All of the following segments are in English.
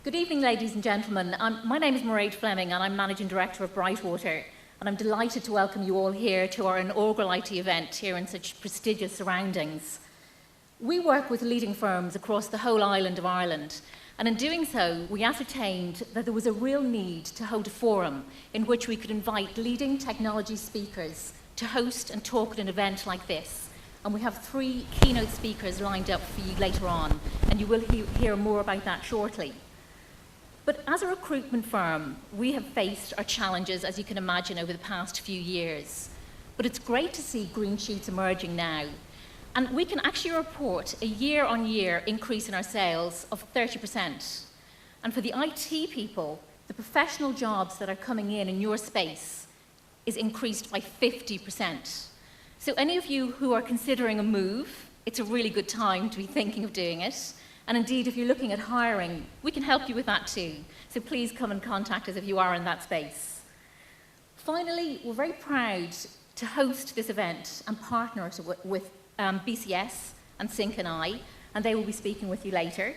Good evening, ladies and gentlemen. My name is Mairead Fleming, and I'm Managing Director of Brightwater. And I'm delighted to welcome you all here to our inaugural IT event here in such prestigious surroundings. We work with leading firms across the whole island of Ireland. And in doing so, we ascertained that there was a real need to hold a forum in which we could invite leading technology speakers to host and talk at an event like this. And we have 3 keynote speakers lined up for you later on, and you will hear more about that shortly. But as a recruitment firm, we have faced our challenges, as you can imagine, over the past few years. But it's great to see green shoots emerging now. And we can actually report a year-on-year increase in our sales of 30%. And for the IT people, the professional jobs that are coming in your space is increased by 50%. So any of you who are considering a move, it's a really good time to be thinking of doing it. And indeed, if you're looking at hiring, we can help you with that too. So please come and contact us if you are in that space. Finally, we're very proud to host this event and partner it with BCS and Sync and I, and they will be speaking with you later.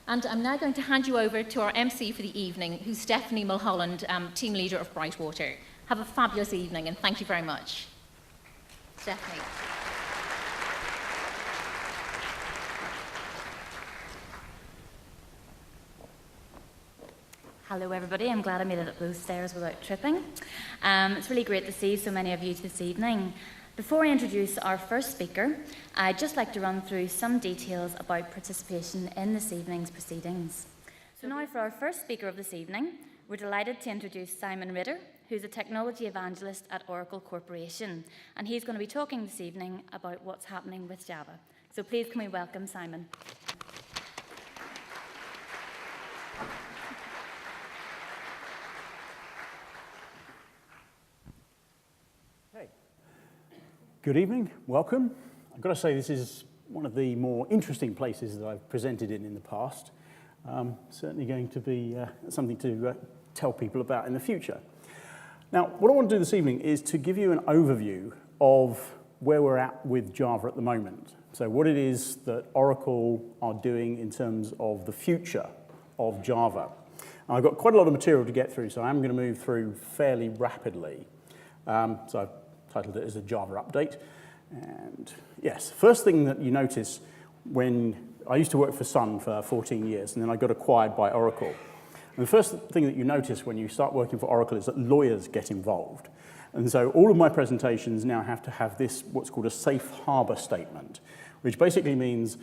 And I'm now going to hand you over to our MC for the evening, who's Stephanie Mulholland, Team Leader of Brightwater. Have a fabulous evening, and thank you very much. Stephanie. Hello everybody, I'm glad I made it up those stairs without tripping. It's really great to see so many of you this evening. Before I introduce our first speaker, I'd just like to run through some details about participation in this evening's proceedings. So now for our first speaker of this evening, we're delighted to introduce Simon Ritter, who's a technology evangelist at Oracle Corporation, and he's going to be talking this evening about what's happening with Java. So please can we welcome Simon. Good evening, welcome. I've got to say this is one of the more interesting places that I've presented in the past. Certainly going to be something to tell people about in the future. Now, what I want to do this evening is to give you an overview of where we're at with Java at the moment. So what it is that Oracle are doing in terms of the future of Java. And I've got quite a lot of material to get through, so I'm going to move through fairly rapidly. So I've titled it as a Java update. And yes, first thing that you notice when I used to work for Sun for 14 years, and then I got acquired by Oracle. And the first thing that you notice when you start working for Oracle is that lawyers get involved. And so all of my presentations now have to have this, what's called a safe harbor statement, which basically means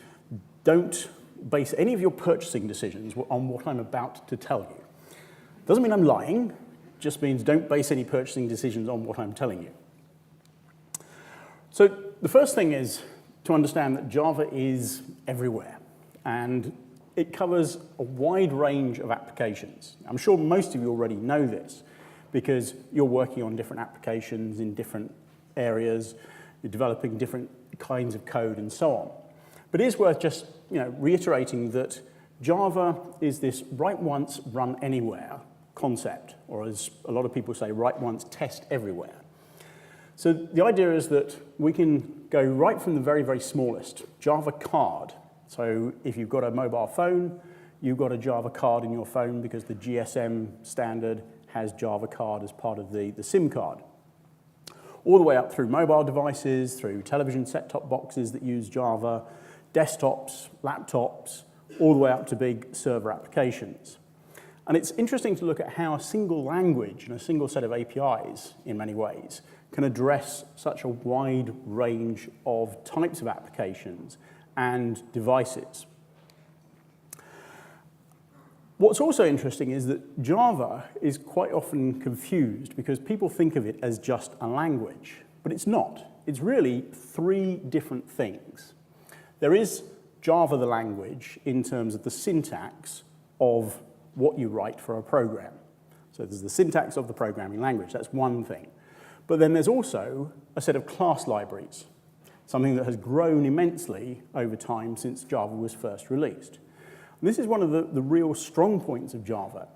don't base any of your purchasing decisions on what I'm about to tell you. Doesn't mean I'm lying, just means don't base any purchasing decisions on what I'm telling you. So the first thing is to understand that Java is everywhere, and it covers a wide range of applications. I'm sure most of you already know this because you're working on different applications in different areas, you're developing different kinds of code and so on. But it is worth just reiterating that Java is this write once, run anywhere concept, or as a lot of people say, write once, test everywhere. So the idea is that we can go right from the very, very smallest, Java card. So if you've got a mobile phone, you've got a Java card in your phone because the GSM standard has Java card as part of the SIM card. All the way up through mobile devices, through television set-top boxes that use Java, desktops, laptops, all the way up to big server applications. And it's interesting to look at how a single language and a single set of APIs, in many ways, can address such a wide range of types of applications and devices. What's also interesting is that Java is quite often confused because people think of it as just a language, but it's not. It's really 3 different things. There is Java the language in terms of the syntax of what you write for a program. So there's the syntax of the programming language, that's one thing. But then there's also a set of class libraries, something that has grown immensely over time since Java was first released. And this is one of the real strong points of Java,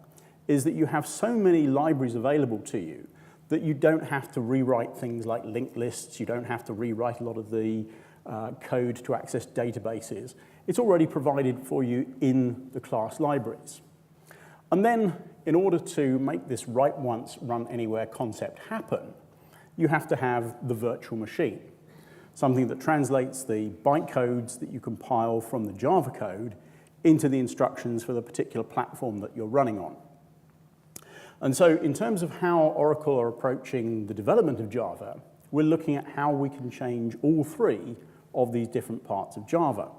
is that you have so many libraries available to you that you don't have to rewrite things like linked lists, you don't have to rewrite a lot of the code to access databases. It's already provided for you in the class libraries. And then, in order to make this write once, run anywhere concept happen, you have to have the virtual machine, something that translates the bytecodes that you compile from the Java code into the instructions for the particular platform that you're running on. And so in terms of how Oracle are approaching the development of Java, we're looking at how we can change all three of these different parts of Java.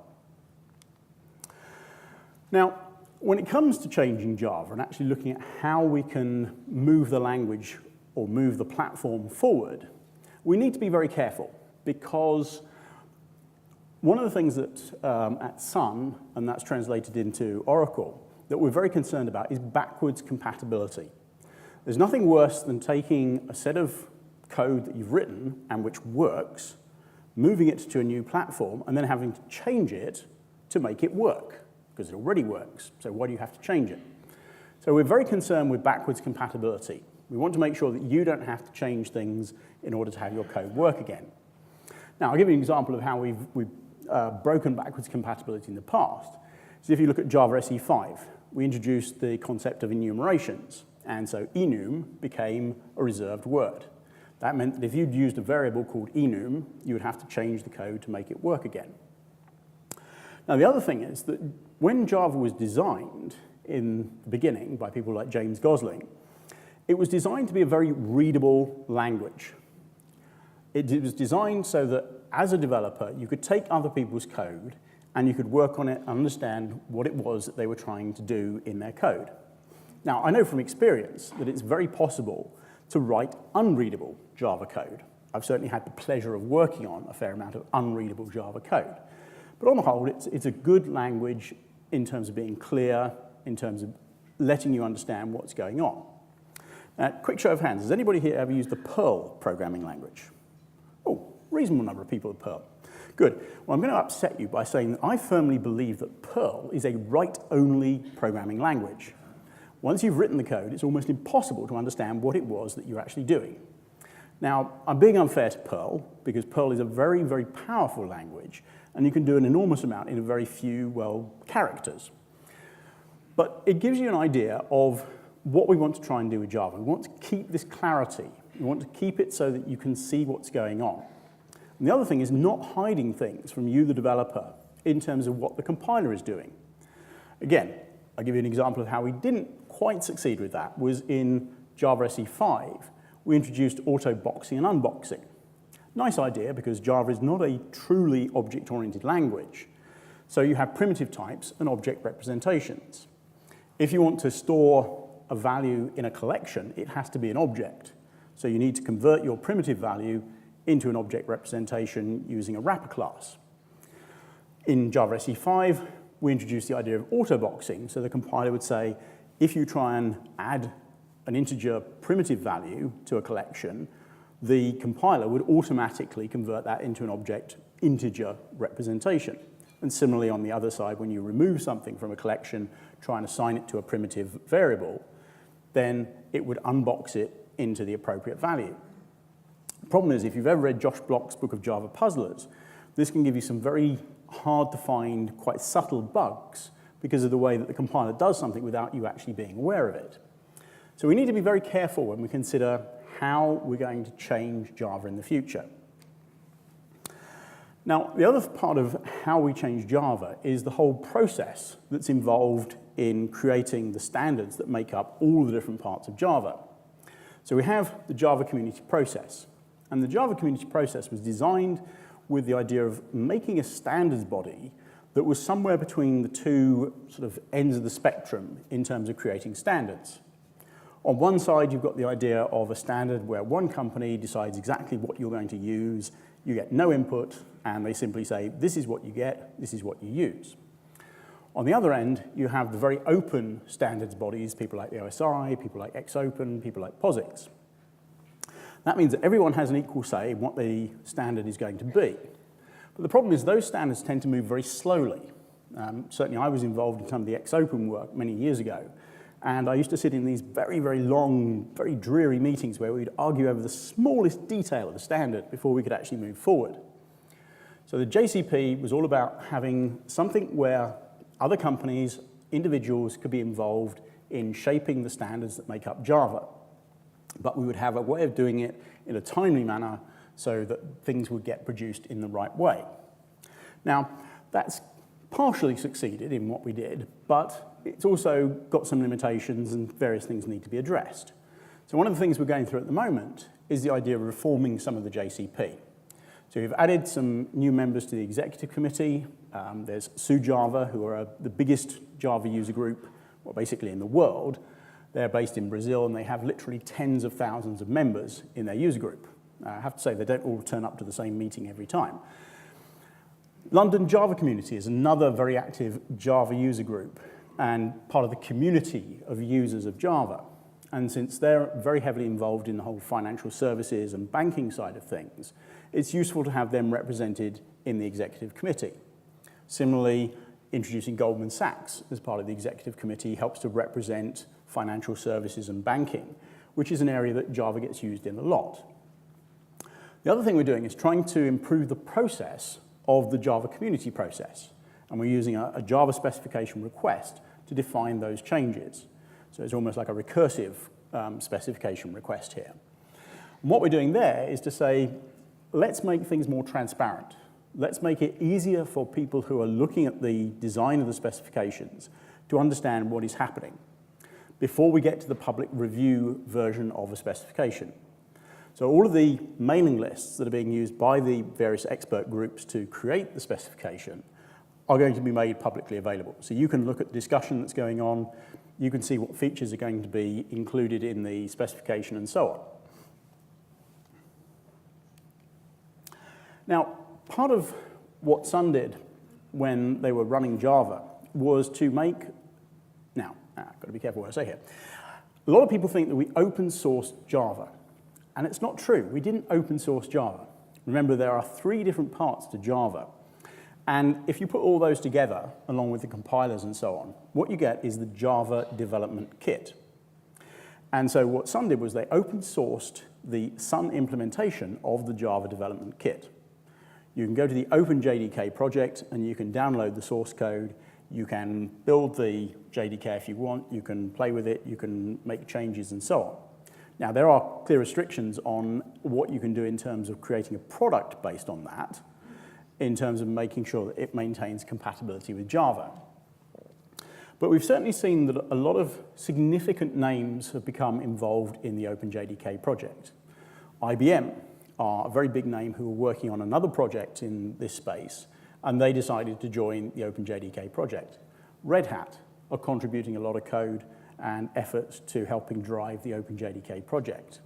Now, when it comes to changing Java and actually looking at how we can move the language or move the platform forward, we need to be very careful, because one of the things that at Sun, and that's translated into Oracle, that we're very concerned about is backwards compatibility. There's nothing worse than taking a set of code that you've written and which works, moving it to a new platform, and then having to change it to make it work, because it already works. So why do you have to change it? So we're very concerned with backwards compatibility. We want to make sure that you don't have to change things in order to have your code work again. Now, I'll give you an example of how we've broken backwards compatibility in the past. So if you look at Java SE5, we introduced the concept of enumerations. And so enum became a reserved word. That meant that if you'd used a variable called enum, you would have to change the code to make it work again. Now, the other thing is that when Java was designed in the beginning by people like James Gosling, it was designed to be a very readable language. It was designed so that as a developer, you could take other people's code and you could work on it and understand what it was that they were trying to do in their code. Now, I know from experience that it's very possible to write unreadable Java code. I've certainly had the pleasure of working on a fair amount of unreadable Java code. But on the whole, it's a good language in terms of being clear, in terms of letting you understand what's going on. Quick show of hands, has anybody here ever used the Perl programming language? Oh, reasonable number of people with Perl. Good. Well, I'm going to upset you by saying that I firmly believe that Perl is a write-only programming language. Once you've written the code, it's almost impossible to understand what it was that you're actually doing. Now, I'm being unfair to Perl, because Perl is a very, very powerful language, and you can do an enormous amount in a very few, well, characters. But it gives you an idea of what we want to try and do with Java. We want to keep this clarity. We want to keep it so that you can see what's going on. And the other thing is not hiding things from you, the developer, in terms of what the compiler is doing. Again, I'll give you an example of how we didn't quite succeed with that, was in Java SE5, we introduced auto-boxing and unboxing. Nice idea, because Java is not a truly object-oriented language. So you have primitive types and object representations. If you want to store a value in a collection, it has to be an object. So you need to convert your primitive value into an object representation using a wrapper class. In Java SE5, we introduced the idea of auto-boxing. So the compiler would say, if you try and add an integer primitive value to a collection, the compiler would automatically convert that into an object integer representation. And similarly, on the other side, when you remove something from a collection, try and assign it to a primitive variable, then it would unbox it into the appropriate value. The problem is, if you've ever read Josh Bloch's book of Java Puzzlers, this can give you some very hard to find, quite subtle bugs because of the way that the compiler does something without you actually being aware of it. So we need to be very careful when we consider how we're going to change Java in the future. Now, the other part of how we change Java is the whole process that's involved in creating the standards that make up all the different parts of Java. So we have the Java community process. And the Java community process was designed with the idea of making a standards body that was somewhere between the two sort of ends of the spectrum in terms of creating standards. On one side, you've got the idea of a standard where one company decides exactly what you're going to use, you get no input, and they simply say, this is what you get, this is what you use. On the other end, you have the very open standards bodies, people like the OSI, people like XOpen, people like POSIX. That means that everyone has an equal say in what the standard is going to be. But the problem is those standards tend to move very slowly. Certainly I was involved in some of the XOpen work many years ago, and I used to sit in these very, very long, very dreary meetings where we'd argue over the smallest detail of the standard before we could actually move forward. So the JCP was all about having something where other companies individuals could be involved in shaping the standards that make up Java. But we would have a way of doing it in a timely manner so that things would get produced in the right way. Now, that's partially succeeded in what we did, but it's also got some limitations and various things need to be addressed. So one of the things we're going through at the moment is the idea of reforming some of the JCP. So we've added some new members to the executive committee. There's SuJava, who are the biggest Java user group, well, basically in the world. They're based in Brazil, and they have literally tens of thousands of members in their user group. I have to say, they don't all turn up to the same meeting every time. London Java Community is another very active Java user group and part of the community of users of Java. And since they're very heavily involved in the whole financial services and banking side of things, it's useful to have them represented in the executive committee. Similarly, introducing Goldman Sachs as part of the executive committee helps to represent financial services and banking, which is an area that Java gets used in a lot. The other thing we're doing is trying to improve the process of the Java community process. And we're using a Java specification request to define those changes. So it's almost like a recursive specification request here. And what we're doing there is to say, let's make things more transparent. Let's make it easier for people who are looking at the design of the specifications to understand what is happening before we get to the public review version of a specification. So all of the mailing lists that are being used by the various expert groups to create the specification are going to be made publicly available. So you can look at the discussion that's going on, you can see what features are going to be included in the specification and so on. Now, part of what Sun did when they were running Java was to make, I've got to be careful what I say here. A lot of people think that we open sourced Java, and it's not true. We didn't open source Java. Remember, there are 3 different parts to Java, and if you put all those together, along with the compilers and so on, what you get is the Java Development Kit. And so what Sun did was they open sourced the Sun implementation of the Java Development Kit. You can go to the OpenJDK project and you can download the source code. You can build the JDK if you want. You can play with it. You can make changes and so on. Now, there are clear restrictions on what you can do in terms of creating a product based on that, in terms of making sure that it maintains compatibility with Java. But we've certainly seen that a lot of significant names have become involved in the OpenJDK project. IBM are a very big name who are working on another project in this space, and they decided to join the OpenJDK project. Red Hat are contributing a lot of code and effort to helping drive the OpenJDK project.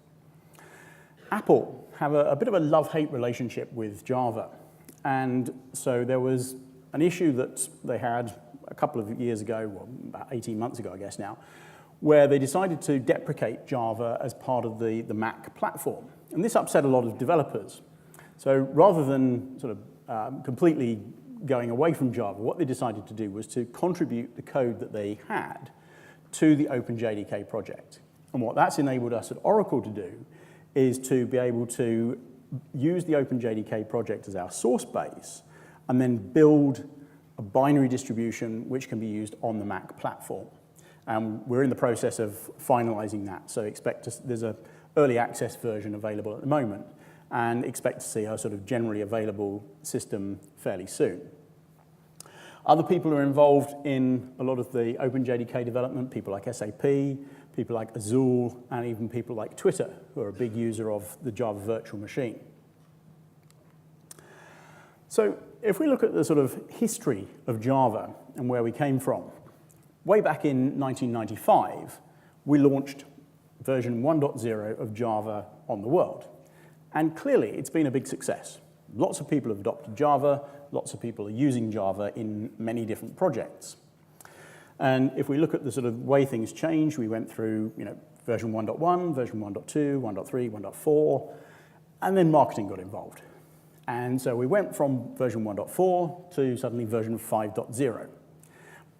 Apple have a bit of a love-hate relationship with Java, and so there was an issue that they had a couple of years ago, well, about 18 months ago, I guess now, where they decided to deprecate Java as part of the Mac platform. And this upset a lot of developers. So rather than sort of completely going away from Java, what they decided to do was to contribute the code that they had to the OpenJDK project. And what that's enabled us at Oracle to do is to be able to use the OpenJDK project as our source base and then build a binary distribution which can be used on the Mac platform. We're in the process of finalizing that, so there's an early access version available at the moment, and expect to see a sort of generally available system fairly soon. Other people who are involved in a lot of the OpenJDK development, people like SAP, people like Azul, and even people like Twitter, who are a big user of the Java virtual machine. So if we look at the sort of history of Java and where we came from, way back in 1995, we launched version 1.0 of Java on the world. And clearly, it's been a big success. Lots of people have adopted Java, lots of people are using Java in many different projects. And if we look at the sort of way things changed, we went through version 1.1, version 1.2, 1.3, 1.4, and then marketing got involved. And so we went from version 1.4 to suddenly version 5.0.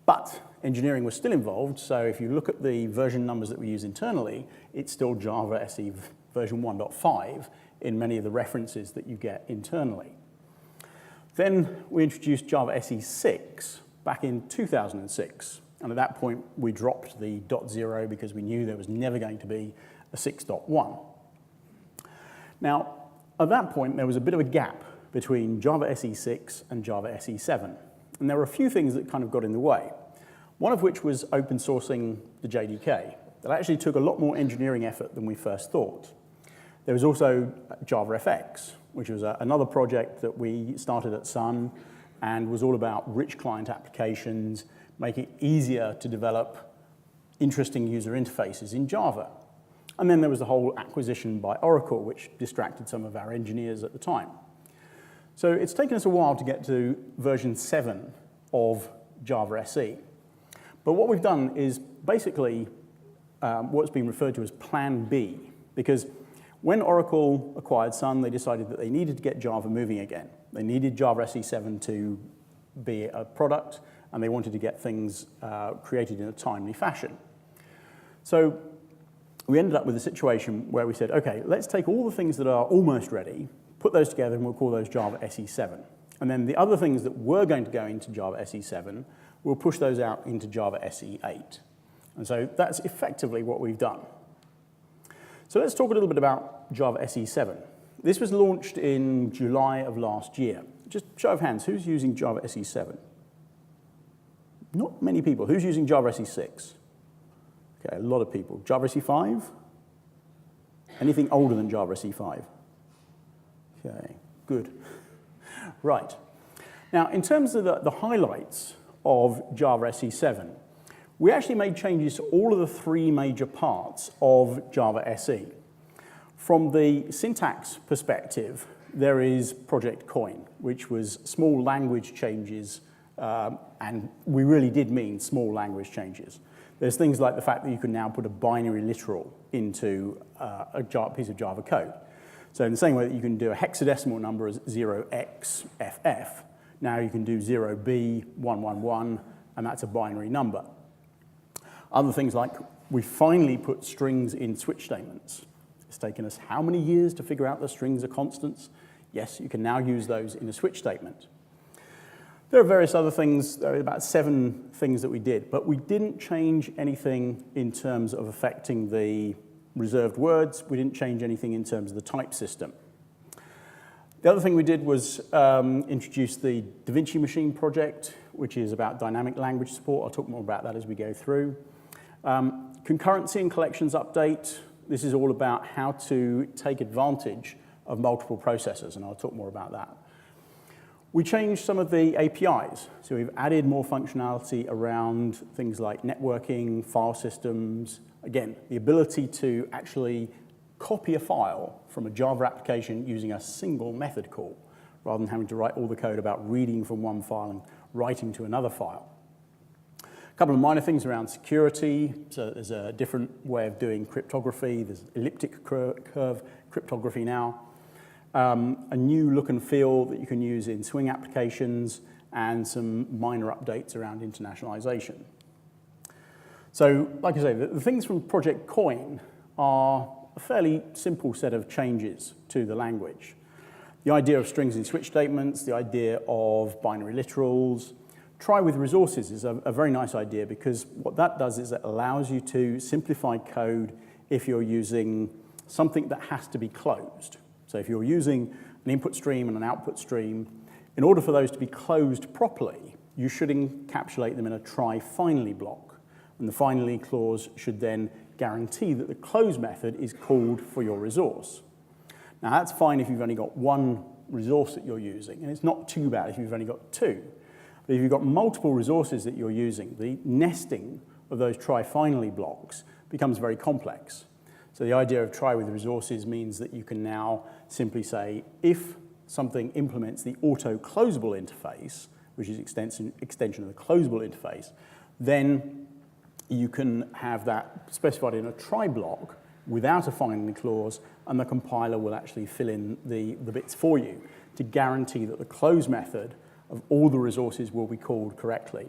But engineering was still involved, so if you look at the version numbers that we use internally, it's still Java SE version 1.5 in many of the references that you get internally. Then we introduced Java SE 6 back in 2006, And at that point, we dropped the .0 because we knew there was never going to be a 6.1. Now, at that point, there was a bit of a gap between Java SE 6 and Java SE 7. And there were a few things that kind of got in the way. One of which was open sourcing the JDK. That actually took a lot more engineering effort than we first thought. There was also JavaFX, which was another project that we started at Sun and was all about rich client applications, making it easier to develop interesting user interfaces in Java. And then there was the whole acquisition by Oracle, which distracted some of our engineers at the time. So it's taken us a while to get to version 7 of Java SE. But what we've done is basically what's been referred to as Plan B, because when Oracle acquired Sun, they decided that they needed to get Java moving again. They needed Java SE 7 to be a product, and they wanted to get things created in a timely fashion. So we ended up with a situation where we said, okay, let's take all the things that are almost ready, put those together, and we'll call those Java SE 7. And then the other things that were going to go into Java SE 7, we'll push those out into Java SE 8. And so that's effectively what we've done. So let's talk a little bit about Java SE 7. This was launched in July of last year. Just show of hands, who's using Java SE 7? Not many people. Who's using Java SE 6? Okay, a lot of people. Java SE 5? Anything older than Java SE 5? Okay, good. Right. Now, in terms of the highlights of Java SE 7, we actually made changes to all of the three major parts of Java SE. From the syntax perspective, there is Project Coin, which was small language changes, and we really did mean small language changes. There's things like the fact that you can now put a binary literal into a piece of Java code. So in the same way that you can do a hexadecimal number as 0xFF, now you can do 0B111, and that's a binary number. Other things like we finally put strings in switch statements. It's taken us how many years to figure out the strings are constants? Yes, you can now use those in a switch statement. There are various other things, there are about 7 things that we did, but we didn't change anything in terms of affecting the reserved words. We didn't change anything in terms of the type system. The other thing we did was introduce the DaVinci Machine project, which is about dynamic language support. I'll talk more about that as we go through. Concurrency and collections update. This is all about how to take advantage of multiple processors, and I'll talk more about that. We changed some of the APIs. So we've added more functionality around things like networking, file systems. Again, the ability to actually copy a file from a Java application using a single method call, rather than having to write all the code about reading from one file and writing to another file. A couple of minor things around security. So there's a different way of doing cryptography. There's elliptic curve cryptography now. A new look and feel that you can use in Swing applications, and some minor updates around internationalization. So, like I say, the things from Project Coin are a fairly simple set of changes to the language. The idea of strings in switch statements, the idea of binary literals. Try with resources is a very nice idea, because what that does is it allows you to simplify code if you're using something that has to be closed. So if you're using an input stream and an output stream, in order for those to be closed properly, you should encapsulate them in a try finally block. And the finally clause should then guarantee that the close method is called for your resource. Now that's fine if you've only got one resource that you're using, and it's not too bad if you've only got 2. But if you've got multiple resources that you're using, the nesting of those try finally blocks becomes very complex. So the idea of try with resources means that you can now simply say, if something implements the auto-closable interface, which is extension of the closable interface, then you can have that specified in a try block without a finally clause, and the compiler will actually fill in the bits for you to guarantee that the close method of all the resources will be called correctly.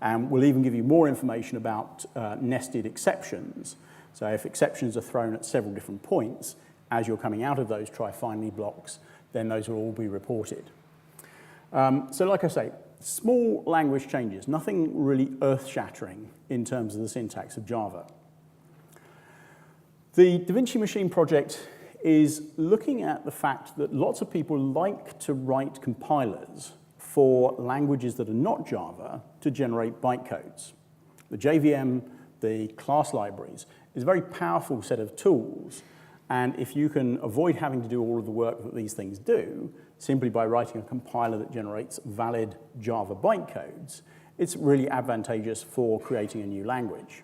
And we'll even give you more information about nested exceptions. So if exceptions are thrown at several different points as you're coming out of those try finally blocks, then those will all be reported. So like I say, small language changes, nothing really earth-shattering in terms of the syntax of Java. The Da Vinci Machine project is looking at the fact that lots of people like to write compilers for languages that are not Java to generate bytecodes. The JVM, the class libraries, is a very powerful set of tools, and if you can avoid having to do all of the work that these things do, simply by writing a compiler that generates valid Java bytecodes, it's really advantageous for creating a new language.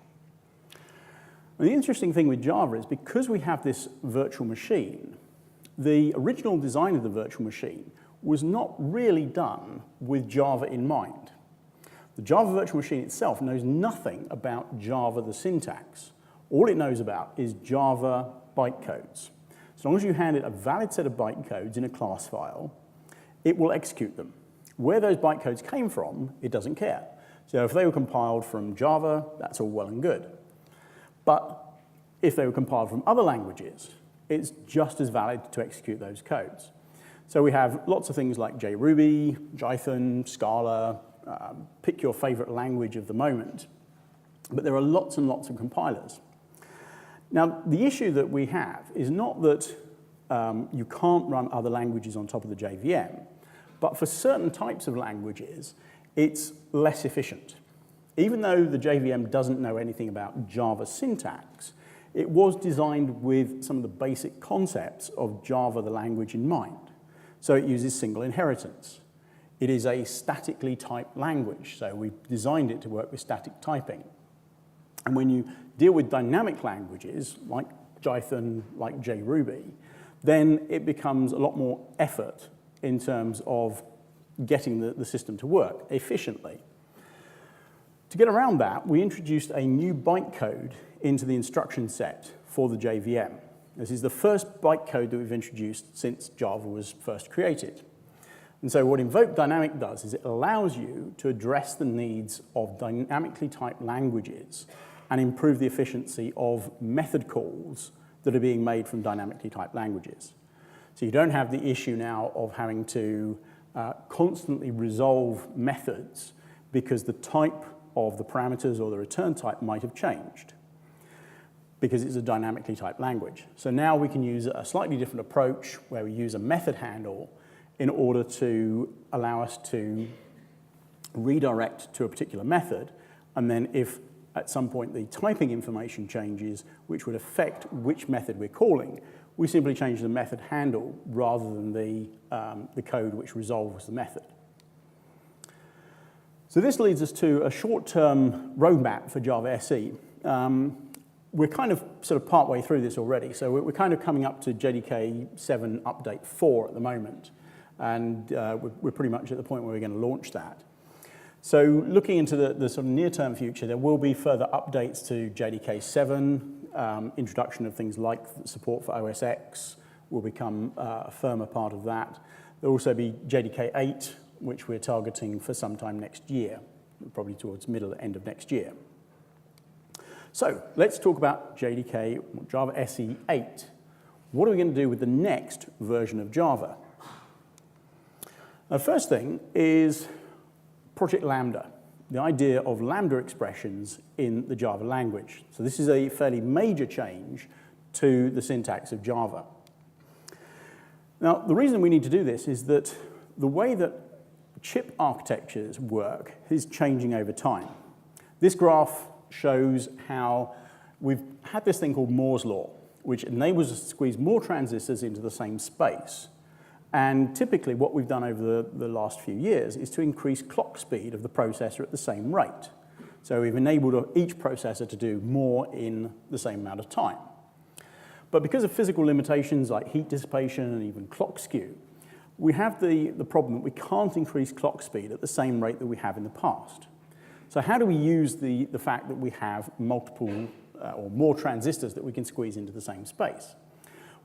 And the interesting thing with Java is because we have this virtual machine, the original design of the virtual machine was not really done with Java in mind. The Java virtual machine itself knows nothing about Java, the syntax. All it knows about is Java bytecodes. As long as you hand it a valid set of bytecodes in a class file, it will execute them. Where those bytecodes came from, it doesn't care. So if they were compiled from Java, that's all well and good. But if they were compiled from other languages, it's just as valid to execute those codes. So we have lots of things like JRuby, Python, Scala, pick your favorite language of the moment. But there are lots and lots of compilers. Now, the issue that we have is not that you can't run other languages on top of the JVM, but for certain types of languages, it's less efficient. Even though the JVM doesn't know anything about Java syntax, it was designed with some of the basic concepts of Java, the language, in mind. So it uses single inheritance. It is a statically typed language, so we've designed it to work with static typing. And when you deal with dynamic languages, like Python, like JRuby, then it becomes a lot more effort in terms of getting the system to work efficiently. To get around that, we introduced a new bytecode into the instruction set for the JVM. This is the first bytecode that we've introduced since Java was first created. And so what Invoke Dynamic does is it allows you to address the needs of dynamically typed languages and improve the efficiency of method calls that are being made from dynamically typed languages. So you don't have the issue now of having to constantly resolve methods because the type of the parameters or the return type might have changed, because it's a dynamically typed language. So now we can use a slightly different approach where we use a method handle in order to allow us to redirect to a particular method, and then if at some point the typing information changes, which would affect which method we're calling, we simply change the method handle rather than the code which resolves the method. So this leads us to a short-term roadmap for Java SE. We're kind of sort of partway through this already, so we're kind of coming up to JDK 7 update 4 at the moment, and we're pretty much at the point where we're going to launch that. So looking into the sort of near-term future, there will be further updates to JDK 7, introduction of things like support for OS X will become a firmer part of that. There will also be JDK 8, which we're targeting for sometime next year, probably towards middle, end of next year. So let's talk about JDK, Java SE 8. What are we going to do with the next version of Java? The first thing is Project Lambda, the idea of Lambda expressions in the Java language. So this is a fairly major change to the syntax of Java. Now, the reason we need to do this is that the way that chip architectures work is changing over time. This graph shows how we've had this thing called Moore's Law, which enables us to squeeze more transistors into the same space. And typically what we've done over the last few years is to increase clock speed of the processor at the same rate. So we've enabled each processor to do more in the same amount of time. But because of physical limitations like heat dissipation and even clock skew, we have the problem that we can't increase clock speed at the same rate that we have in the past. So how do we use the fact that we have multiple or more transistors that we can squeeze into the same space?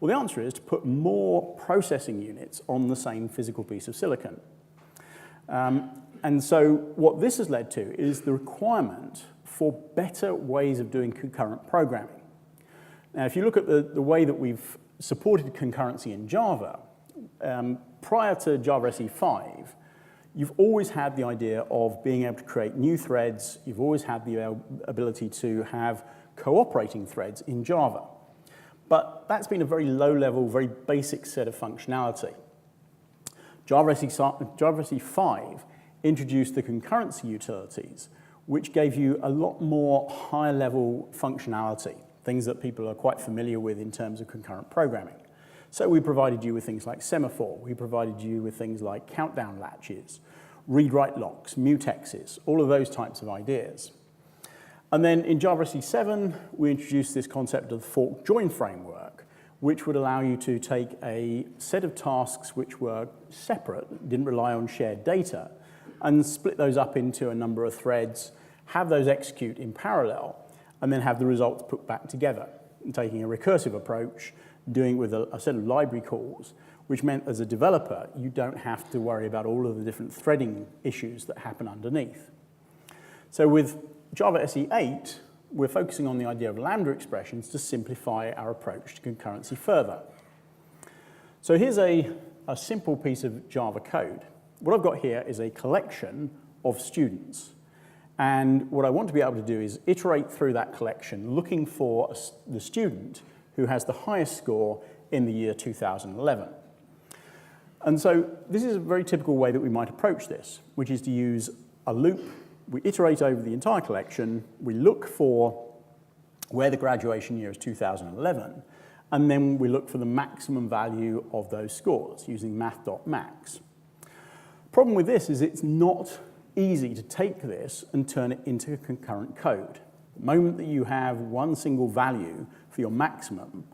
Well, the answer is to put more processing units on the same physical piece of silicon. And so what this has led to is the requirement for better ways of doing concurrent programming. Now, if you look at the way that we've supported concurrency in Java, prior to Java SE 5, you've always had the idea of being able to create new threads. You've always had the ability to have cooperating threads in Java. But that's been a very low-level, very basic set of functionality. JavaFX 5 introduced the concurrency utilities, which gave you a lot more higher-level functionality, things that people are quite familiar with in terms of concurrent programming. So we provided you with things like semaphore. We provided you with things like countdown latches, read-write locks, mutexes, all of those types of ideas. And then in JavaFX 7, we introduced this concept of the fork join framework, which would allow you to take a set of tasks which were separate, didn't rely on shared data, and split those up into a number of threads, have those execute in parallel, and then have the results put back together, and taking a recursive approach, doing it with a set of library calls, which meant as a developer, you don't have to worry about all of the different threading issues that happen underneath. So with Java SE 8, we're focusing on the idea of Lambda expressions to simplify our approach to concurrency further. So here's a simple piece of Java code. What I've got here is a collection of students. And what I want to be able to do is iterate through that collection, looking for the student who has the highest score in the year 2011. And so this is a very typical way that we might approach this, which is to use a loop. We iterate over the entire collection, we look for where the graduation year is 2011, and then we look for the maximum value of those scores using math.max. Problem with this is it's not easy to take this and turn it into concurrent code. The moment that you have one single value for your maximum,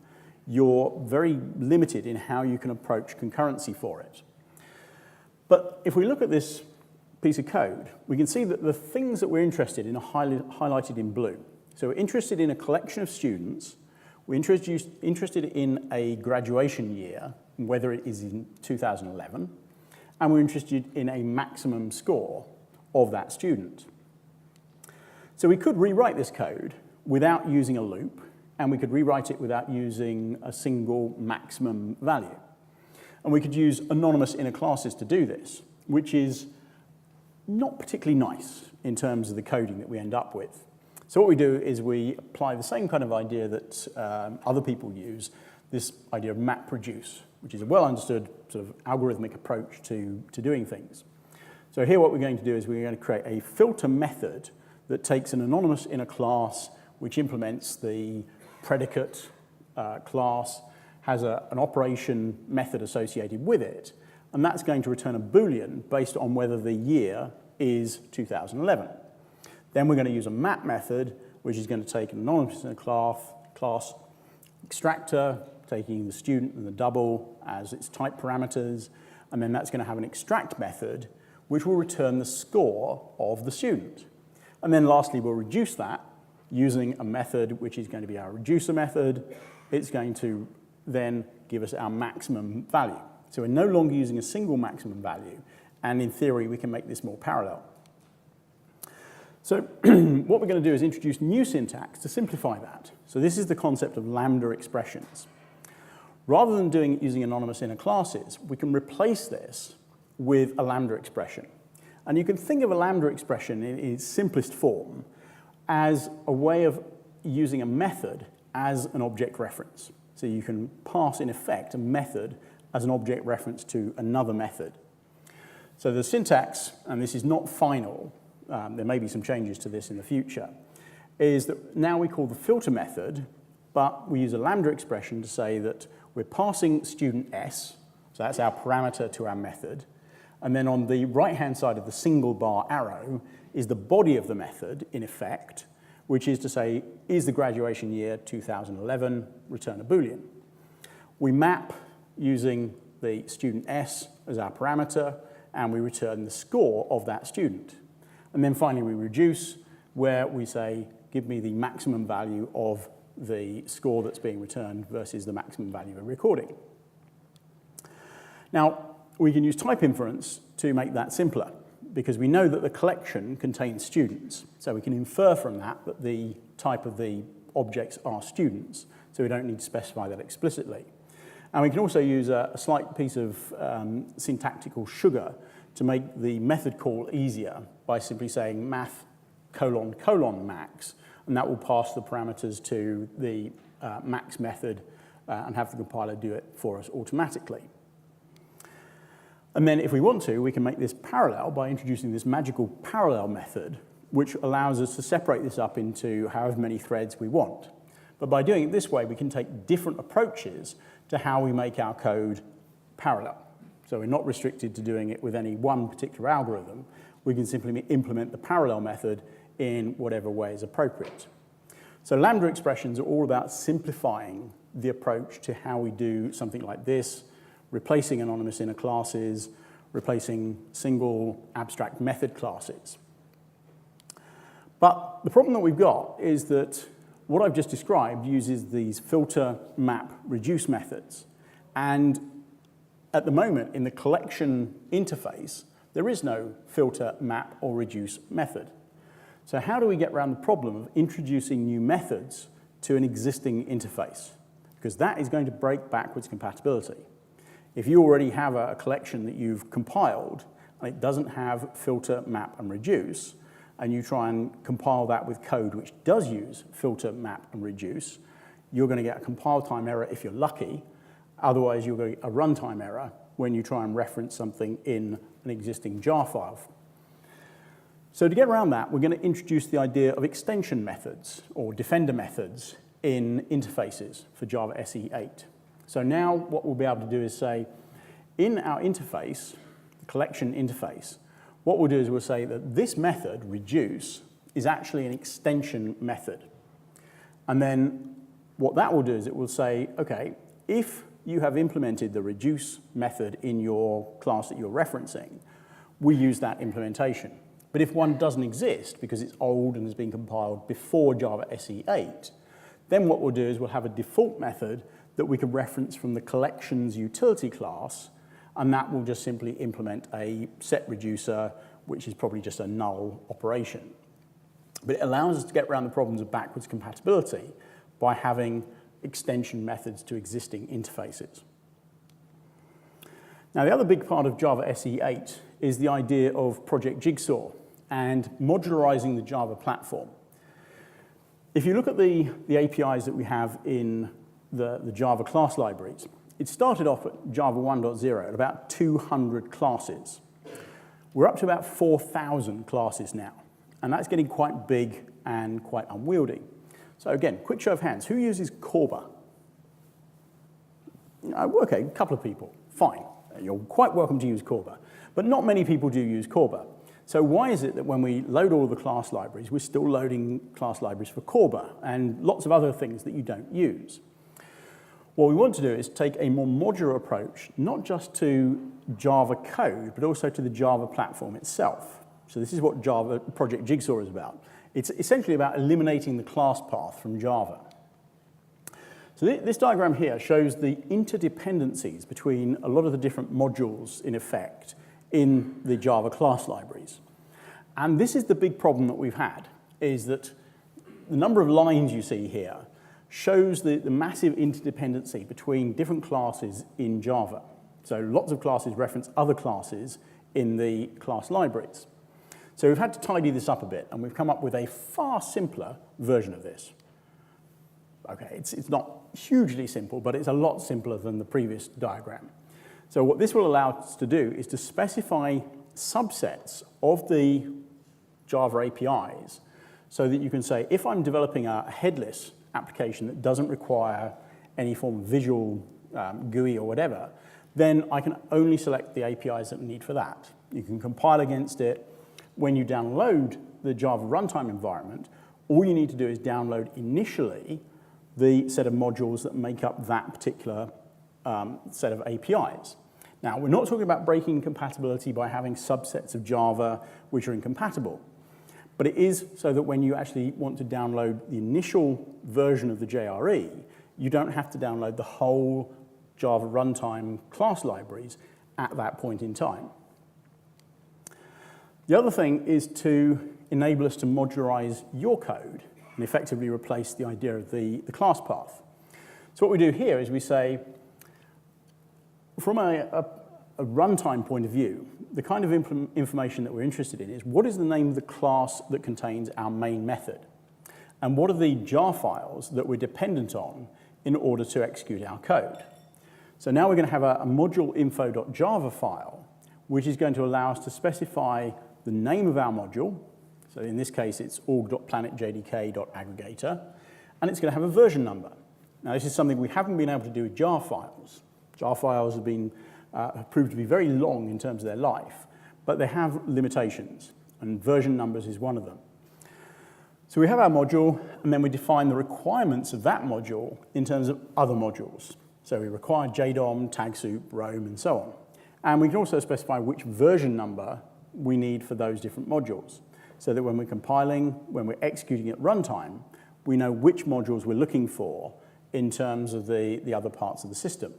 you're very limited in how you can approach concurrency for it. But if we look at this piece of code, we can see that the things that we're interested in are highlighted in blue. So we're interested in a collection of students, we're interested in a graduation year, whether it is in 2011, and we're interested in a maximum score of that student. So we could rewrite this code without using a loop, and we could rewrite it without using a single maximum value. And we could use anonymous inner classes to do this, which is not particularly nice in terms of the coding that we end up with. So what we do is we apply the same kind of idea that other people use, this idea of MapReduce, which is a well-understood sort of algorithmic approach to doing things. So here what we're going to do is we're going to create a filter method that takes an anonymous inner class, which implements the predicate class, has an operation method associated with it, and that's going to return a Boolean based on whether the year is 2011. Then we're going to use a map method, which is going to take an anonymous inner class extractor, taking the student and the double as its type parameters, and then that's going to have an extract method, which will return the score of the student. And then lastly, we'll reduce that using a method which is going to be our reducer method. It's going to then give us our maximum value. So we're no longer using a single maximum value, and in theory, we can make this more parallel. So what we're going to do is introduce new syntax to simplify that. So this is the concept of Lambda expressions. Rather than doing it using anonymous inner classes, we can replace this with a Lambda expression. And you can think of a Lambda expression in its simplest form as a way of using a method as an object reference. So you can pass, in effect, a method as an object reference to another method. So the syntax, and this is not final, there may be some changes to this in the future, is that now we call the filter method, but we use a Lambda expression to say that we're passing student S, so that's our parameter to our method, and then on the right-hand side of the single bar arrow is the body of the method, in effect, which is to say, is the graduation year 2011, return a Boolean. We map using the student S as our parameter, and we return the score of that student. And then finally, we reduce, where we say, give me the maximum value of the score that's being returned versus the maximum value we're recording. Now, we can use type inference to make that simpler, because we know that the collection contains students. So we can infer from that that the type of the objects are students, so we don't need to specify that explicitly. And we can also use a slight piece of syntactical sugar to make the method call easier by simply saying math : max, and that will pass the parameters to the max method and have the compiler do it for us automatically. And then if we want to, we can make this parallel by introducing this magical parallel method, which allows us to separate this up into however many threads we want. But by doing it this way, we can take different approaches to how we make our code parallel. So we're not restricted to doing it with any one particular algorithm. We can simply implement the parallel method in whatever way is appropriate. So Lambda expressions are all about simplifying the approach to how we do something like this, replacing anonymous inner classes, replacing single abstract method classes. But the problem that we've got is that what I've just described uses these filter, map, reduce methods. And at the moment, in the collection interface, there is no filter, map, or reduce method. So how do we get around the problem of introducing new methods to an existing interface? Because that is going to break backwards compatibility. If you already have a collection that you've compiled, and it doesn't have filter, map, and reduce, and you try and compile that with code which does use filter, map, and reduce, you're going to get a compile time error if you're lucky. Otherwise, you'll get a runtime error when you try and reference something in an existing jar file. So to get around that, we're going to introduce the idea of extension methods, or defender methods, in interfaces for Java SE 8. So now what we'll be able to do is say, in our interface, the collection interface, what we'll do is we'll say that this method, reduce, is actually an extension method. And then what that will do is it will say, okay, if you have implemented the reduce method in your class that you're referencing, we use that implementation. But if one doesn't exist because it's old and has been compiled before Java SE 8, then what we'll do is we'll have a default method that we can reference from the collections utility class, and that will just simply implement a set reducer, which is probably just a null operation. But it allows us to get around the problems of backwards compatibility by having extension methods to existing interfaces. Now, the other big part of Java SE 8 is the idea of Project Jigsaw and modularizing the Java platform. If you look at the APIs that we have in the Java class libraries, it started off at Java 1.0 at about 200 classes. We're up to about 4,000 classes now, and that's getting quite big and quite unwieldy. So again, quick show of hands, who uses Corba? Okay, a couple of people, fine. You're quite welcome to use Corba, but not many people do use Corba. So why is it that when we load all the class libraries, we're still loading class libraries for Corba and lots of other things that you don't use? What we want to do is take a more modular approach, not just to Java code, but also to the Java platform itself. So this is what Java Project Jigsaw is about. It's essentially about eliminating the class path from Java. So this diagram here shows the interdependencies between a lot of the different modules in effect in the Java class libraries. And this is the big problem that we've had, is that the number of lines you see here shows the massive interdependency between different classes in Java. So lots of classes reference other classes in the class libraries. So we've had to tidy this up a bit, and we've come up with a far simpler version of this. Okay, it's not hugely simple, but it's a lot simpler than the previous diagram. So what this will allow us to do is to specify subsets of the Java APIs so that you can say, if I'm developing a headless application that doesn't require any form of visual GUI or whatever, then I can only select the APIs that I need for that. You can compile against it. When you download the Java runtime environment, all you need to do is download initially the set of modules that make up that particular set of APIs. Now, we're not talking about breaking compatibility by having subsets of Java which are incompatible, but it is so that when you actually want to download the initial version of the JRE, you don't have to download the whole Java runtime class libraries at that point in time. The other thing is to enable us to modularize your code and effectively replace the idea of the class path. So what we do here is we say, from a a runtime point of view, the kind of information that we're interested in is what is the name of the class that contains our main method? And what are the jar files that we're dependent on in order to execute our code? So now we're going to have a module info.java file, which is going to allow us to specify the name of our module. So in this case, it's org.planetjdk.aggregator, and it's going to have a version number. Now, this is something we haven't been able to do with jar files. Jar files have proved to be very long in terms of their life, but they have limitations, and version numbers is one of them. So we have our module, and then we define the requirements of that module in terms of other modules. So we require JDOM, TagSoup, Roam, and so on. And we can also specify which version number we need for those different modules, so that when we're compiling, when we're executing at runtime, we know which modules we're looking for in terms of the other parts of the system.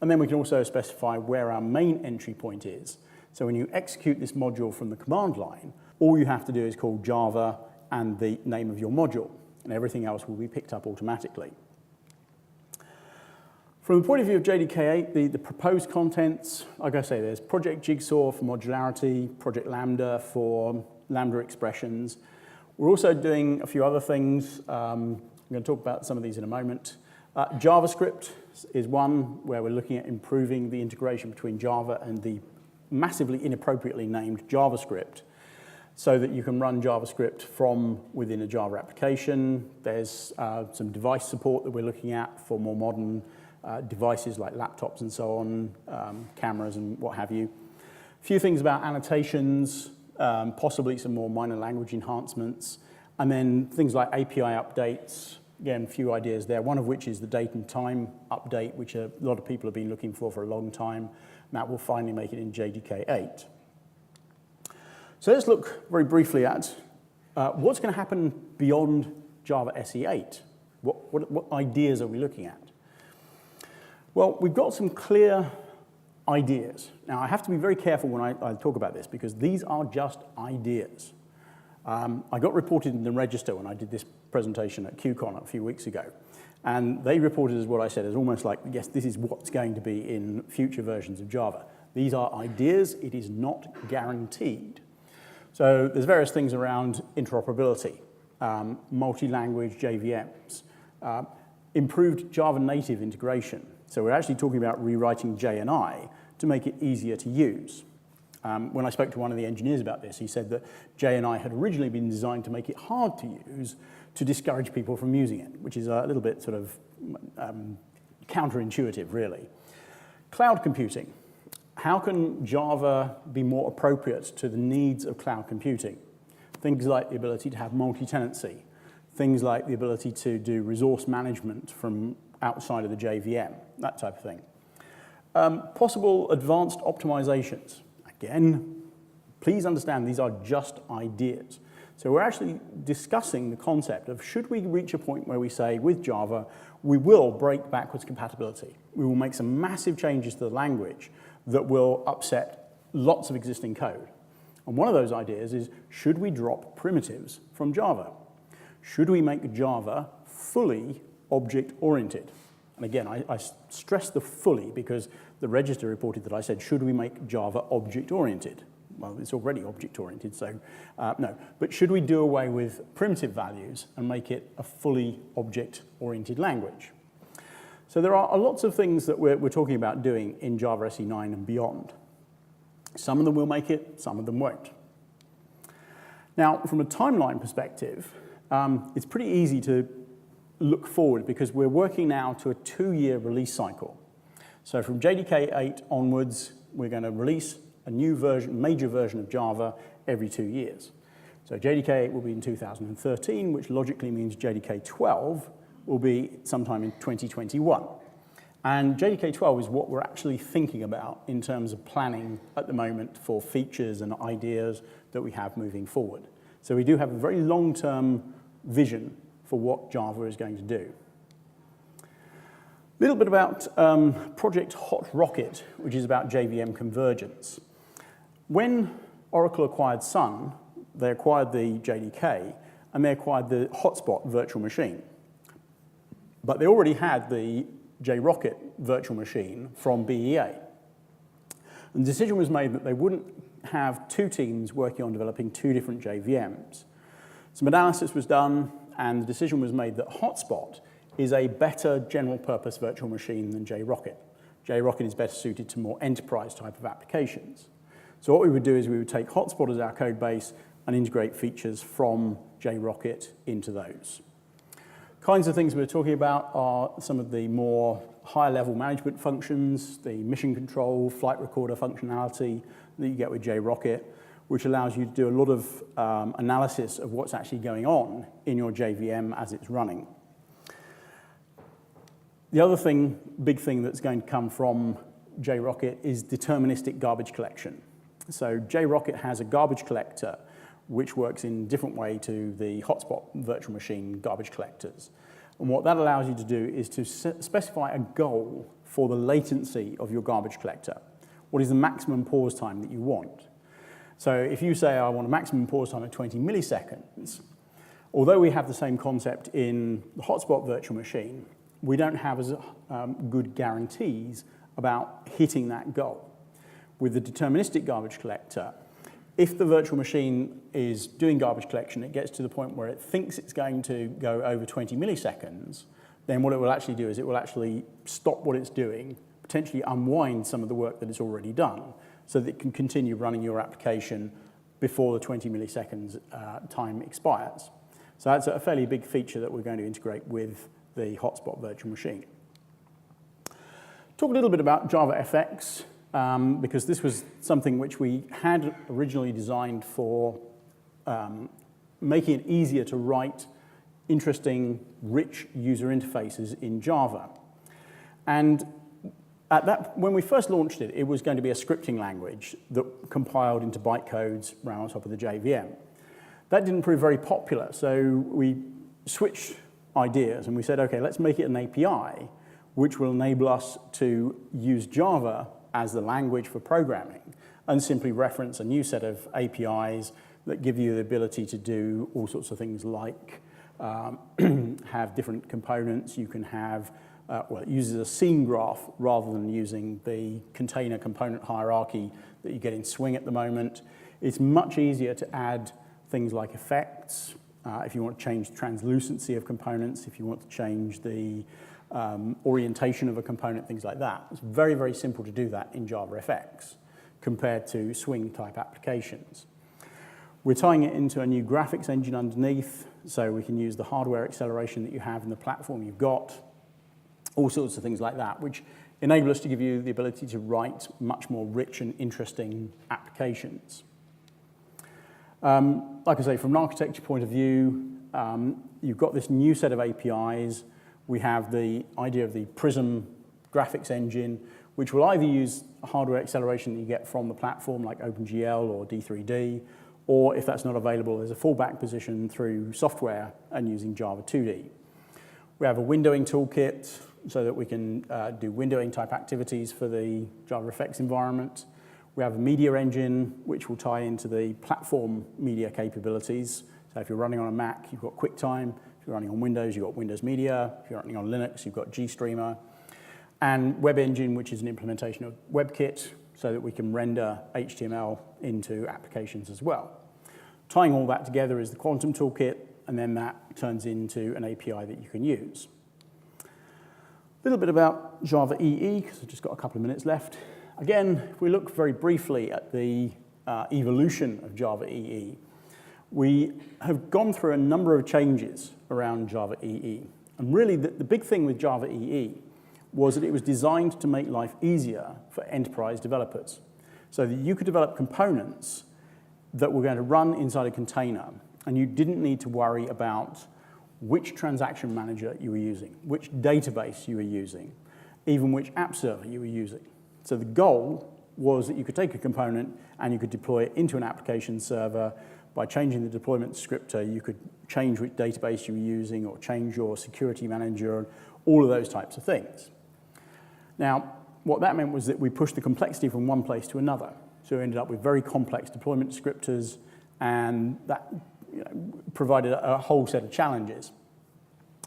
And then we can also specify where our main entry point is. So when you execute this module from the command line, all you have to do is call Java and the name of your module, and everything else will be picked up automatically. From the point of view of JDK8, the proposed contents, like I say, there's Project Jigsaw for modularity, Project Lambda for Lambda expressions. We're also doing a few other things. I'm going to talk about some of these in a moment. JavaScript is one where we're looking at improving the integration between Java and the massively inappropriately named JavaScript, so that you can run JavaScript from within a Java application. There's some device support that we're looking at for more modern devices like laptops and so on, cameras and what have you. A few things about annotations, possibly some more minor language enhancements, and then things like API updates. Again, a few ideas there, one of which is the date and time update, which a lot of people have been looking for a long time. And that will finally make it in JDK8. So let's look very briefly at what's going to happen beyond Java SE8. What ideas are we looking at? Well, we've got some clear ideas. Now, I have to be very careful when I talk about this, because these are just ideas. I got reported in the register when I did this presentation at QCon a few weeks ago. And they reported as what I said, as almost like, yes, this is what's going to be in future versions of Java. These are ideas. It is not guaranteed. So there's various things around interoperability, multi-language JVMs, improved Java native integration. So we're actually talking about rewriting JNI to make it easier to use. When I spoke to one of the engineers about this, he said that JNI had originally been designed to make it hard to use, to discourage people from using it, which is a little bit sort of counterintuitive, really. Cloud computing. How can Java be more appropriate to the needs of cloud computing? Things like the ability to have multi-tenancy, things like the ability to do resource management from outside of the JVM, that type of thing. Possible advanced optimizations. Again, please understand these are just ideas. So we're actually discussing the concept of, should we reach a point where we say, with Java, we will break backwards compatibility. We will make some massive changes to the language that will upset lots of existing code. And one of those ideas is, should we drop primitives from Java? Should we make Java fully object-oriented? And again, I stress the fully because the register reported that I said, should we make Java object-oriented? Well, it's already object-oriented, so no. But should we do away with primitive values and make it a fully object-oriented language? So there are lots of things that we're talking about doing in Java SE9 and beyond. Some of them will make it, some of them won't. Now, from a timeline perspective, it's pretty easy to look forward because we're working now to a 2-year release cycle. So from JDK 8 onwards, we're going to release a new version, major version of Java every 2 years. So JDK 8 will be in 2013, which logically means JDK 12 will be sometime in 2021. And JDK 12 is what we're actually thinking about in terms of planning at the moment for features and ideas that we have moving forward. So we do have a very long-term vision for what Java is going to do. A little bit about Project Hot Rocket, which is about JVM convergence. When Oracle acquired Sun, they acquired the JDK, and they acquired the Hotspot virtual machine. But they already had the JRocket virtual machine from BEA. And the decision was made that they wouldn't have two teams working on developing two different JVMs. Some analysis was done, and the decision was made that Hotspot is a better general-purpose virtual machine than JRocket. JRocket is better suited to more enterprise type of applications. So what we would do is we would take Hotspot as our code base and integrate features from JRocket into those. Kinds of things we're talking about are some of the more higher-level management functions, the mission control, flight recorder functionality that you get with JRocket, which allows you to do a lot of analysis of what's actually going on in your JVM as it's running. The other thing, big thing that's going to come from JRocket is deterministic garbage collection. So JRocket has a garbage collector which works in a different way to the Hotspot virtual machine garbage collectors. And what that allows you to do is to specify a goal for the latency of your garbage collector. What is the maximum pause time that you want? So if you say, I want a maximum pause time of 20 milliseconds, although we have the same concept in the Hotspot virtual machine, we don't have as good guarantees about hitting that goal. With the deterministic garbage collector, if the virtual machine is doing garbage collection, it gets to the point where it thinks it's going to go over 20 milliseconds, then what it will actually do is it will actually stop what it's doing, potentially unwind some of the work that it's already done, so that it can continue running your application before the 20 milliseconds time expires. So that's a fairly big feature that we're going to integrate with the Hotspot virtual machine. Talk a little bit about JavaFX, because this was something which we had originally designed for making it easier to write interesting, rich user interfaces in Java. And when we first launched it, it was going to be a scripting language that compiled into bytecodes ran on top of the JVM. That didn't prove very popular, so we switched ideas and we said, okay, let's make it an API which will enable us to use Java as the language for programming and simply reference a new set of APIs that give you the ability to do all sorts of things like have different components. You can have, well, it uses a scene graph rather than using the container component hierarchy that you get in Swing at the moment. It's much easier to add things like effects, if you want to change the translucency of components, if you want to change the orientation of a component, things like that. It's very, very simple to do that in JavaFX compared to Swing-type applications. We're tying it into a new graphics engine underneath, so we can use the hardware acceleration that you have in the platform you've got, all sorts of things like that, which enable us to give you the ability to write much more rich and interesting applications. Like I say, from an architecture point of view, you've got this new set of APIs. We have the idea of the Prism graphics engine, which will either use hardware acceleration that you get from the platform like OpenGL or D3D, or if that's not available, there's a fallback position through software and using Java 2D. We have a windowing toolkit so that we can do windowing type activities for the JavaFX environment. We have a media engine, which will tie into the platform media capabilities. So if you're running on a Mac, you've got QuickTime. If you're running on Windows, you've got Windows Media. If you're running on Linux, you've got GStreamer. And Web Engine, which is an implementation of WebKit, so that we can render HTML into applications as well. Tying all that together is the Quantum toolkit, and then that turns into an API that you can use. A little bit about Java EE, because I've just got a couple of minutes left. Again, if we look very briefly at the evolution of Java EE, we have gone through a number of changes around Java EE. And really, the big thing with Java EE was that it was designed to make life easier for enterprise developers, so that you could develop components that were going to run inside a container, and you didn't need to worry about which transaction manager you were using, which database you were using, even which app server you were using. So the goal was that you could take a component and you could deploy it into an application server. By changing the deployment scripter, you could change which database you were using or change your security manager, all of those types of things. Now, what that meant was that we pushed the complexity from one place to another. So we ended up with very complex deployment scripters, and that provided a whole set of challenges.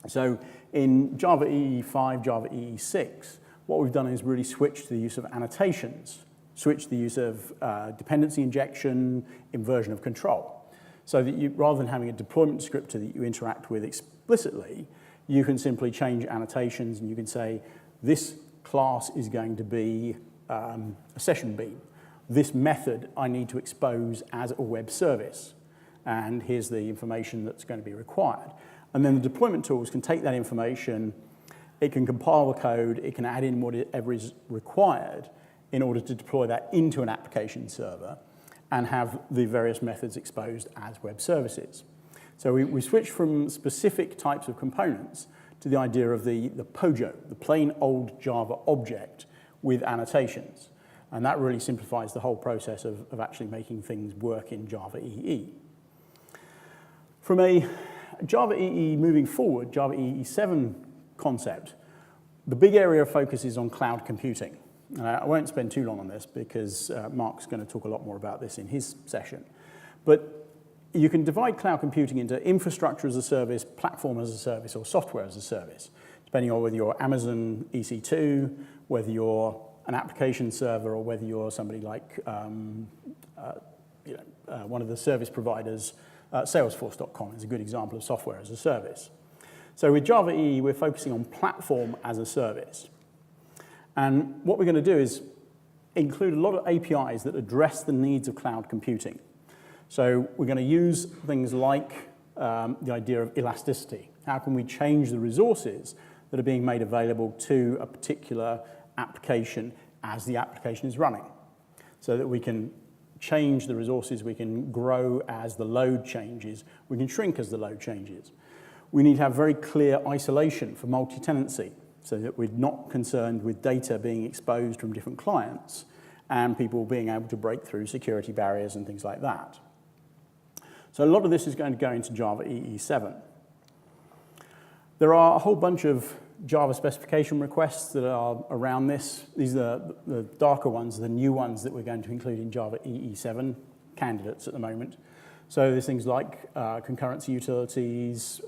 So in Java EE 5, Java EE 6, what we've done is really switched to the use of annotations switch the use of dependency injection, inversion of control. So that you, rather than having a deployment descriptor that you interact with explicitly, you can simply change annotations and you can say, this class is going to be a session bean. This method I need to expose as a web service. And here's the information that's going to be required. And then the deployment tools can take that information, it can compile the code, it can add in whatever is required in order to deploy that into an application server and have the various methods exposed as web services. So we switch from specific types of components to the idea of the POJO, the plain old Java object with annotations. And that really simplifies the whole process of actually making things work in Java EE. From a Java EE moving forward, Java EE 7 concept, the big area of focus is on cloud computing. I won't spend too long on this because Mark's going to talk a lot more about this in his session. But you can divide cloud computing into infrastructure as a service, platform as a service, or software as a service, depending on whether you're Amazon EC2, whether you're an application server, or whether you're somebody like one of the service providers. Salesforce.com is a good example of software as a service. So with Java EE, we're focusing on platform as a service. And what we're going to do is include a lot of APIs that address the needs of cloud computing. So we're going to use things like the idea of elasticity. How can we change the resources that are being made available to a particular application as the application is running? So that we can change the resources, we can grow as the load changes, we can shrink as the load changes. We need to have very clear isolation for multi-tenancy, so that we're not concerned with data being exposed from different clients and people being able to break through security barriers and things like that. So a lot of this is going to go into Java EE 7. There are a whole bunch of Java specification requests that are around this. These are the darker ones, the new ones that we're going to include in Java EE 7 candidates at the moment. So there's things like concurrency utilities,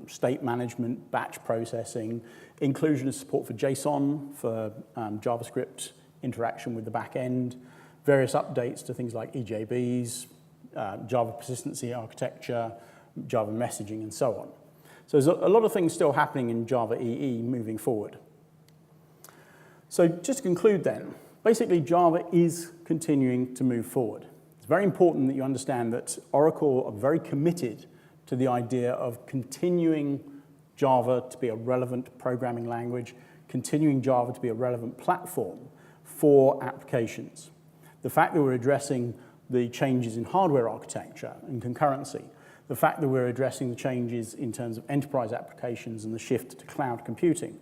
state management, batch processing, inclusion of support for JSON, for JavaScript interaction with the back end, various updates to things like EJBs, Java persistency architecture, Java messaging, and so on. So there's a lot of things still happening in Java EE moving forward. So just to conclude then, basically Java is continuing to move forward. It's very important that you understand that Oracle are very committed to the idea of continuing Java to be a relevant programming language, continuing Java to be a relevant platform for applications. The fact that we're addressing the changes in hardware architecture and concurrency, the fact that we're addressing the changes in terms of enterprise applications and the shift to cloud computing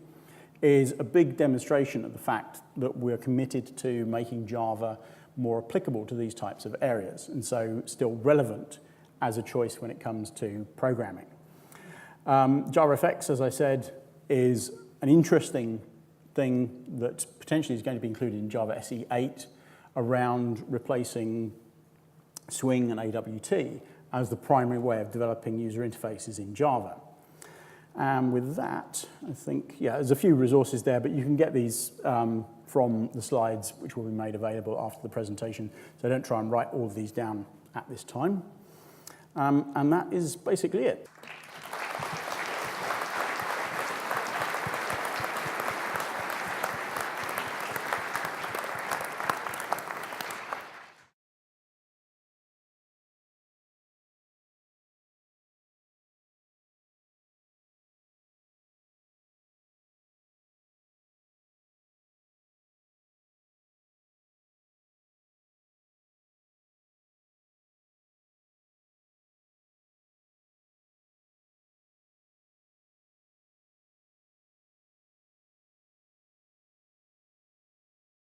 is a big demonstration of the fact that we're committed to making Java more applicable to these types of areas, and so still relevant as a choice when it comes to programming. JavaFX, as I said, is an interesting thing that potentially is going to be included in Java SE 8 around replacing Swing and AWT as the primary way of developing user interfaces in Java. And with that, I think, yeah, there's a few resources there, but you can get these from the slides, which will be made available after the presentation. So don't try and write all of these down at this time. And that is basically it.